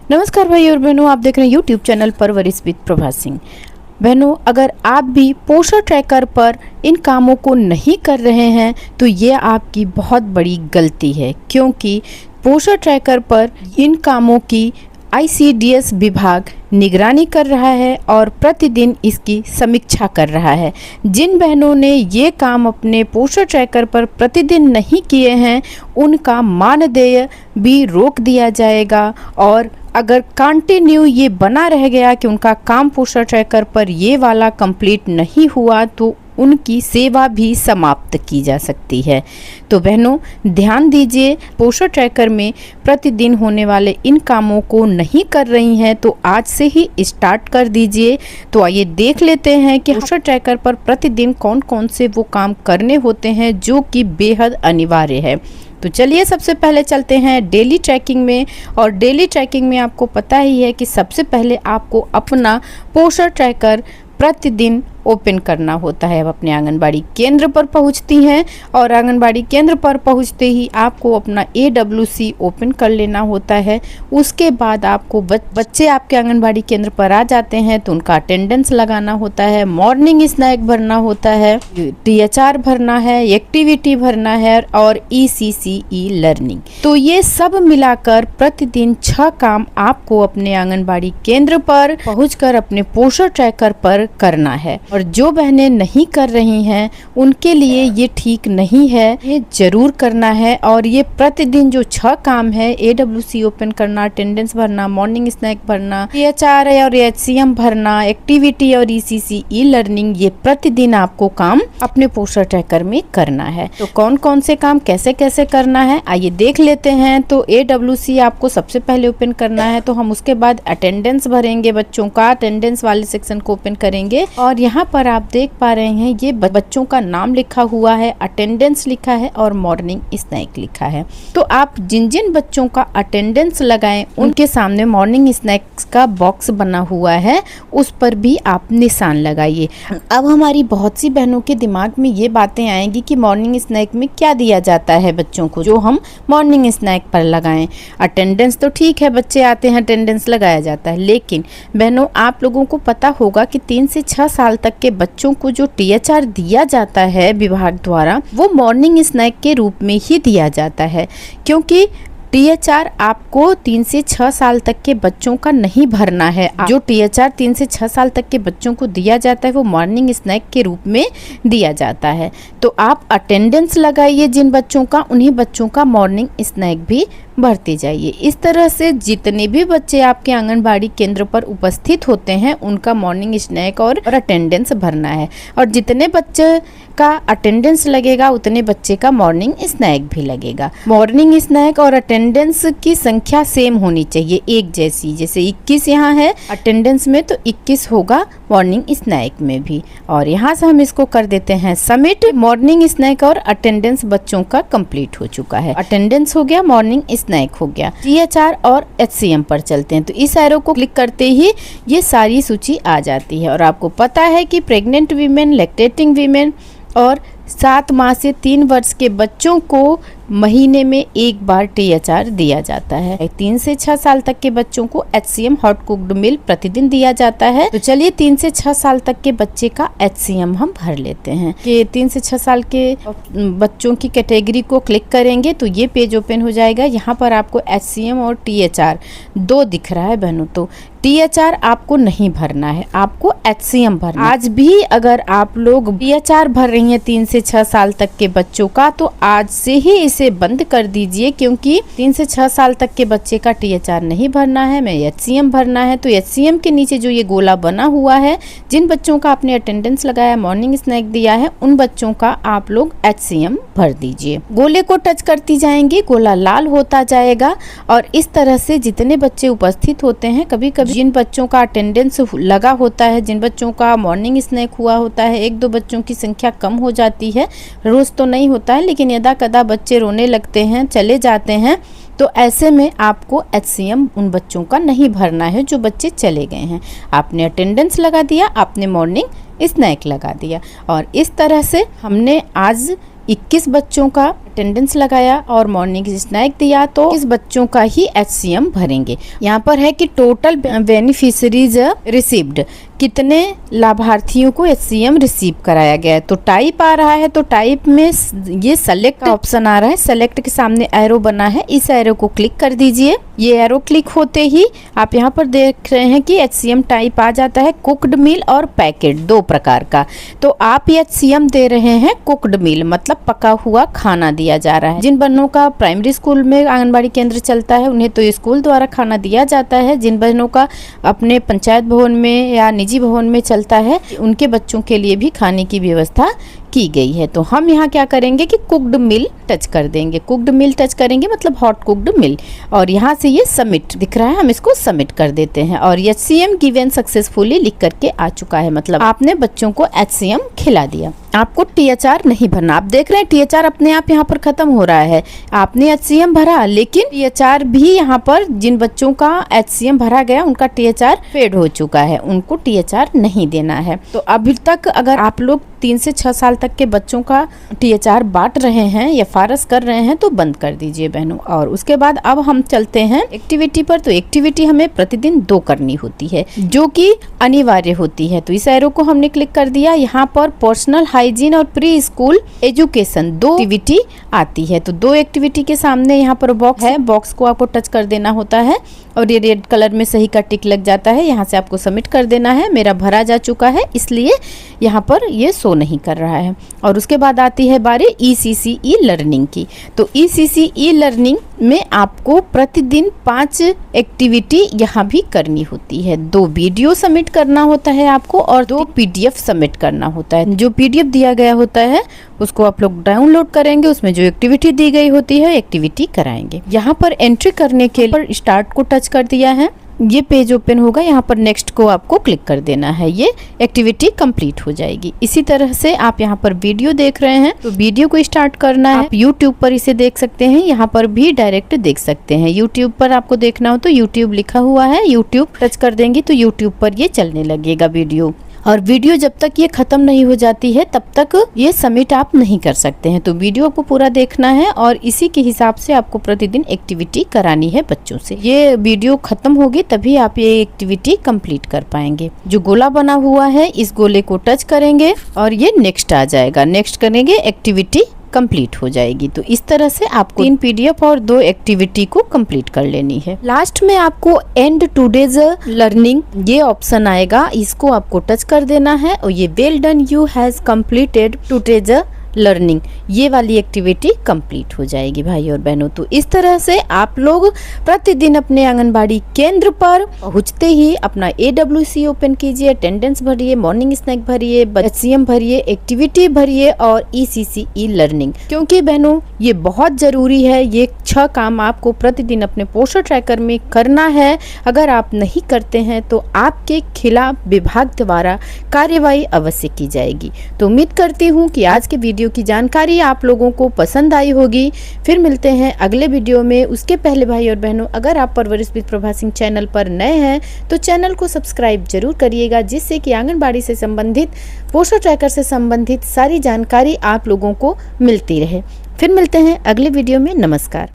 नमस्कार भाई और बहनों, आप देख रहे हैं यूट्यूब चैनल परवरिश विद प्रभा सिंह। बहनों, अगर आप भी पोषण ट्रैकर पर इन कामों को नहीं कर रहे हैं तो ये आपकी बहुत बड़ी गलती है, क्योंकि पोषण ट्रैकर पर इन कामों की ICDS विभाग निगरानी कर रहा है और प्रतिदिन इसकी समीक्षा कर रहा है। जिन बहनों ने ये काम अपने पोषण ट्रैकर पर प्रतिदिन नहीं किए हैं उनका मानदेय भी रोक दिया जाएगा, और अगर कंटिन्यू ये बना रह गया कि उनका काम पोषण ट्रैकर पर ये वाला कंप्लीट नहीं हुआ तो उनकी सेवा भी समाप्त की जा सकती है। तो बहनों, ध्यान दीजिए, पोषण ट्रैकर में प्रतिदिन होने वाले इन कामों को नहीं कर रही हैं तो आज से ही स्टार्ट कर दीजिए। तो आइए देख लेते हैं कि पोषण ट्रैकर पर प्रतिदिन कौन कौन से वो काम करने होते हैं जो कि बेहद अनिवार्य है। तो चलिए सबसे पहले चलते हैं डेली ट्रैकिंग में। और डेली ट्रैकिंग में आपको पता ही है कि सबसे पहले आपको अपना पोषण ट्रैकर प्रतिदिन ओपन करना होता है। अब अपने आंगनबाड़ी केंद्र पर पहुंचती हैं और आंगनबाड़ी केंद्र पर पहुंचते ही आपको अपना AWC ओपन कर लेना होता है। उसके बाद आपको बच्चे आपके आंगनबाड़ी केंद्र पर आ जाते हैं तो उनका अटेंडेंस लगाना होता है, मॉर्निंग स्नैक भरना होता है, THR भरना है, एक्टिविटी भरना है और ECCE लर्निंग। तो ये सब मिलाकर प्रतिदिन 6 काम आपको अपने आंगनबाड़ी केंद्र पर पहुँचकर अपने पोषण ट्रैकर पर करना है। और जो बहनें नहीं कर रही हैं उनके लिए ये ठीक नहीं है, ये जरूर करना है। और ये प्रतिदिन जो 6 काम है, AWC ओपन करना, अटेंडेंस भरना, मॉर्निंग स्नैक भरना, THR और HCM भरना, एक्टिविटी और ECCE लर्निंग, ये प्रतिदिन आपको काम अपने पोषण ट्रैकर में करना है। तो कौन कौन से काम कैसे कैसे करना है आइए देख लेते हैं। तो AWC आपको सबसे पहले ओपन करना है, तो हम उसके बाद अटेंडेंस भरेंगे, बच्चों का अटेंडेंस वाले सेक्शन को ओपन करेंगे। और यहाँ पर आप देख पा रहे हैं ये बच्चों का नाम लिखा हुआ है, अटेंडेंस लिखा है और मॉर्निंग स्नैक लिखा है। तो आप जिन जिन बच्चों का अटेंडेंस लगाएं उनके सामने मॉर्निंग स्नैक्स का बॉक्स बना हुआ है, उस पर भी आप निशान लगाइए। अब हमारी बहुत सी बहनों के दिमाग में ये बातें आएंगी कि मॉर्निंग स्नैक में क्या दिया जाता है बच्चों को जो हम मॉर्निंग स्नैक पर लगाएं। अटेंडेंस तो ठीक है, बच्चे आते हैं अटेंडेंस लगाया जाता है, लेकिन बहनों आप लोगों को पता होगा कि 3 से 6 साल तक के बच्चों को जो THR दिया जाता है विभाग द्वारा वो मॉर्निंग स्नैक के रूप में ही दिया जाता है, क्योंकि THR आपको 3 से 6 साल तक के बच्चों का नहीं भरना है। जो THR 3 से 6 साल तक के बच्चों को दिया जाता है वो मॉर्निंग स्नैक के रूप में दिया जाता है। तो आप अटेंडेंस लगाइए जिन बच्चों का, उन्हीं बच्चों का मॉर्निंग स्नैक भी भरते जाइए। इस तरह से जितने भी बच्चे आपके आंगनबाड़ी केंद्र पर उपस्थित होते हैं उनका मॉर्निंग स्नैक और अटेंडेंस भरना है। और जितने बच्चे का अटेंडेंस लगेगा उतने बच्चे का मॉर्निंग स्नैक भी लगेगा। मॉर्निंग स्नैक और अटेंडेंस की संख्या सेम होनी चाहिए, एक जैसी। जैसे 21 यहाँ है अटेंडेंस में तो 21 होगा मॉर्निंग स्नैक में भी। और यहाँ से हम इसको कर देते हैं सबमिट। मॉर्निंग स्नैक और अटेंडेंस बच्चों का कंप्लीट हो चुका है। अटेंडेंस हो गया, मॉर्निंग स्नैक हो गया। THR और HCM पर चलते हैं। तो इस एरो को क्लिक करते ही ये सारी सूची आ जाती है। और आपको पता है कि प्रेग्नेंट वीमेन, लैक्टेटिंग वीमेन और 7 माह से 3 वर्ष के बच्चों को महीने में एक बार THR दिया जाता है। 3 से 6 साल तक के बच्चों को HCM हॉट कुक्ड मील प्रतिदिन दिया जाता है। तो चलिए 3 से 6 साल तक के बच्चे का HCM हम भर लेते हैं। कि 3 से 6 साल के बच्चों की कैटेगरी को क्लिक करेंगे तो ये पेज ओपन हो जाएगा। यहाँ पर आपको HCM और THR 2 दिख रहा है बहनों। तो THR आपको नहीं भरना है, आपको HCM भरना है। आज भी अगर आप लोग THR भर रही हैं 3 से 6 साल तक के बच्चों का तो आज से ही इसे बंद कर दीजिए, क्योंकि 3 से 6 साल तक के बच्चे का THR नहीं भरना है, मैं HCM भरना है। तो HCM के नीचे जो ये गोला बना हुआ है, जिन बच्चों का आपने अटेंडेंस लगाया, मॉर्निंग स्नैक दिया है, उन बच्चों का आप लोग HCM भर दीजिए। गोले को टच करती जाएंगी, गोला लाल होता जाएगा। और इस तरह से जितने बच्चे उपस्थित होते हैं, कभी कभी जिन बच्चों का अटेंडेंस लगा होता है, जिन बच्चों का मॉर्निंग स्नैक हुआ होता है, 1-2 बच्चों की संख्या कम हो जाती है, रोज तो नहीं होता है, लेकिन यदा कदा बच्चे रोने लगते हैं, चले जाते हैं, तो ऐसे में आपको HCM उन बच्चों का नहीं भरना है जो बच्चे चले गए हैं। आपने अटेंडेंस लगा दिया, आपने मॉर्निंग स्नैक लगा दिया। और इस तरह से हमने आज 21 बच्चों का अटेंडेंस लगाया और मॉर्निंग स्नैक दिया तो इस बच्चों का ही HCM भरेंगे। यहाँ पर है कि टोटल बेनिफिशरीज रिसीव्ड, कितने लाभार्थियों को HCM रिसीव कराया गया है। तो टाइप आ रहा है, तो टाइप में ये सेलेक्ट का ऑप्शन आ रहा है। सेलेक्ट के सामने एरो बना है, इस एरो को क्लिक कर दीजिए। ये एरो क्लिक होते ही आप यहाँ पर देख रहे हैं कि HCM टाइप आ जाता है, कुक्ड मील और पैकेट, दो प्रकार का। तो आप ये HCM दे रहे हैं कुक्ड मील, मतलब पका हुआ खाना दिया जा रहा है। जिन बहनों का प्राइमरी स्कूल में आंगनबाड़ी केंद्र चलता है उन्हें तो स्कूल द्वारा खाना दिया जाता है। जिन बहनों का अपने पंचायत भवन में या निजी भवन में चलता है उनके बच्चों के लिए भी खाने की व्यवस्था की गई है। तो हम यहाँ क्या करेंगे कि कुक्ड मिल टच कर देंगे। कुक्ड मिल टच करेंगे मतलब हॉट कुक्ड मिल, और यहाँ से ये सबमिट दिख रहा है, हम इसको सबमिट कर देते हैं और HCM गिवन सक्सेसफुली लिख करके आ चुका है, मतलब आपने बच्चों को HCM खिला दिया। आपको THR नहीं भरना। आप देख रहे हैं THR अपने आप यहाँ पर खत्म हो रहा है। आपने HCM भरा, लेकिन THR भी यहाँ पर जिन बच्चों का HCM भरा गया उनका THR फेड हो चुका है, उनको THR नहीं देना है। तो अभी तक अगर आप लोग 3 से 6 साल तक के बच्चों का THR बांट रहे हैं या फारस कर रहे हैं तो बंद कर दीजिए बहनों। और उसके बाद अब हम चलते हैं एक्टिविटी पर। तो एक्टिविटी हमें प्रतिदिन 2 करनी होती है जो कि अनिवार्य होती है। तो इस एरो को हमने क्लिक कर दिया। यहाँ पर पर्सनल हाइजीन और प्री स्कूल एजुकेशन 2 एक्टिविटी आती है। तो 2 एक्टिविटी के सामने यहाँ पर बॉक्स है, बॉक्स को आपको टच कर देना होता है और ये रेड कलर में सही का टिक लग जाता है। यहाँ से आपको सबमिट कर देना है। मेरा भरा जा चुका है इसलिए यहाँ पर ये शो नहीं कर रहा है। और उसके बाद आती है बारी ECC ई लर्निंग की। तो ECC ई लर्निंग में आपको प्रतिदिन 5 एक्टिविटी यहाँ भी करनी होती है। 2 वीडियो सबमिट करना होता है आपको और 2 PDF सबमिट करना होता है। जो PDF दिया गया होता है उसको आप लोग डाउनलोड करेंगे, उसमें जो एक्टिविटी दी गई होती है एक्टिविटी कराएंगे। यहाँ पर एंट्री करने के लिए स्टार्ट को टच कर दिया है, ये पेज ओपन होगा। यहाँ पर नेक्स्ट को आपको क्लिक कर देना है, ये एक्टिविटी कंप्लीट हो जाएगी। इसी तरह से आप यहाँ पर वीडियो देख रहे हैं तो वीडियो को स्टार्ट करना है। आप YouTube पर इसे देख सकते हैं, यहाँ पर भी डायरेक्ट देख सकते हैं। YouTube पर आपको देखना हो तो YouTube लिखा हुआ है, YouTube टच कर देंगे तो YouTube पर ये चलने लगेगा वीडियो। और वीडियो जब तक ये खत्म नहीं हो जाती है तब तक ये सबमिट आप नहीं कर सकते हैं। तो वीडियो आपको पूरा देखना है और इसी के हिसाब से आपको प्रतिदिन एक्टिविटी करानी है बच्चों से। ये वीडियो खत्म होगी तभी आप ये एक्टिविटी कंप्लीट कर पाएंगे। जो गोला बना हुआ है इस गोले को टच करेंगे और ये नेक्स्ट आ जाएगा, नेक्स्ट करेंगे एक्टिविटी कंप्लीट हो जाएगी। तो इस तरह से आपको 3 PDF और 2 एक्टिविटी को कंप्लीट कर लेनी है। लास्ट में आपको एंड टुडेज लर्निंग ये ऑप्शन आएगा, इसको आपको टच कर देना है और ये well done you has completed today's learning, ये वाली एक्टिविटी कंप्लीट हो जाएगी भाई और बहनों। तो इस तरह से आप लोग प्रतिदिन अपने आंगनबाड़ी केंद्र पर पहुंचते ही अपना AWC ओपन कीजिए, अटेंडेंस भरिए, मॉर्निंग स्नैक भरिए, HCM भरिए, एक्टिविटी भरिए और ECC ई लर्निंग, क्योंकि बहनों ये बहुत जरूरी है। ये 6 काम आपको प्रतिदिन अपने पोषण ट्रैकर में करना है। अगर आप नहीं करते हैं तो आपके खिलाफ विभाग द्वारा कार्यवाही अवश्य की जाएगी। तो उम्मीद करती हूँ कि आज के वीडियो की जानकारी आप लोगों को पसंद आई होगी। फिर मिलते हैं अगले वीडियो में। उसके पहले भाई और बहनों, अगर आप परवरिश विद प्रभा सिंह चैनल पर नए हैं तो चैनल को सब्सक्राइब जरूर करिएगा, जिससे कि आंगनबाड़ी से संबंधित, पोषण ट्रैकर से संबंधित सारी जानकारी आप लोगों को मिलती रहे। फिर मिलते हैं अगले वीडियो में। नमस्कार।